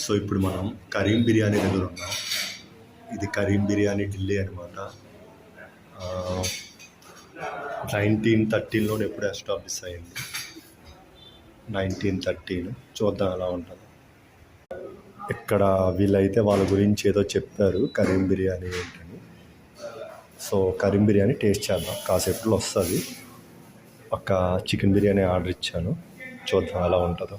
So ఇప్పుడు మనం కరీం బిర్యానీ దగ్గర ఉన్నాం. ఇది కరీం బిర్యానీ ఢిల్లీ అనమాట. 1913లో ఎప్పుడు ఎస్టాబ్లిష్ అయింది. 1913 చూద్దాం ఎలా ఉంటుంది. ఇక్కడ వీళ్ళైతే వాళ్ళ గురించి ఏదో చెప్పారు కరీం బిర్యానీ ఏంటని. సో కరీం బిర్యానీ టేస్ట్ చేద్దాం, కాసేపులో వస్తుంది. ఒక చికెన్ బిర్యానీ ఆర్డర్ ఇచ్చాను, చూద్దాం ఎలా ఉంటుందో.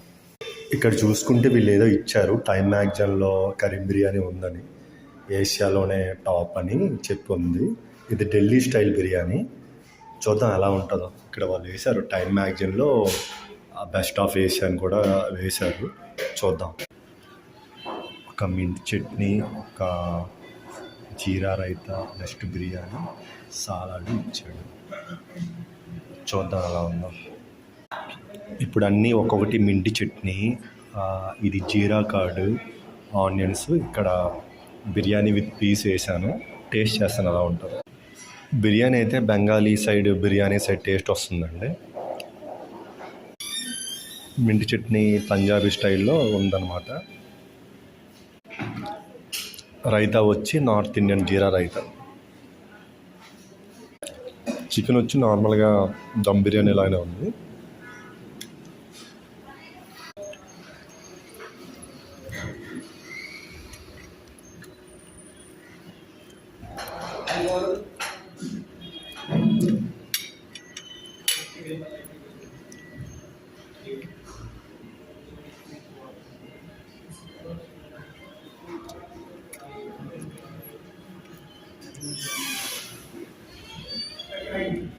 ఇక్కడ చూసుకుంటే వీళ్ళు ఏదో ఇచ్చారు, టైమ్ మ్యాగజైన్లో కరీం బిర్యానీ ఉందని, ఏషియాలోనే టాప్ అని చెప్పి ఉంది. ఇది ఢిల్లీ స్టైల్ బిర్యానీ, చూద్దాం ఎలా ఉంటుందో. ఇక్కడ వాళ్ళు వేశారు టైమ్ మ్యాగజైన్లో బెస్ట్ ఆఫ్ ఏషియా అని కూడా వేశారు, చూద్దాం. ఒక మింట్ చట్నీ, ఒక జీరా రైతా, నెక్స్ట్ బిర్యానీ, సాలాడ్ ఇచ్చాడు, చూద్దాం ఎలా ఉందో. ఇప్పుడు అన్నీ ఒక్కొక్కటి మింటి చట్నీ, ఇది జీరా కార్డు, ఆనియన్స్, ఇక్కడ బిర్యానీ విత్ పీస్ వేసాను, టేస్ట్ చేస్తాను ఎలా ఉంటుందో. బిర్యానీ అయితే Bengali side biryani side taste వస్తుందండి. మింటి చట్నీ పంజాబీ స్టైల్లో ఉందన్నమాట. రైతా వచ్చి నార్త్ ఇండియన్ జీరా రైతా. చికెన్ వచ్చి నార్మల్గా దమ్ బిర్యానీ లాగానే ఉంది.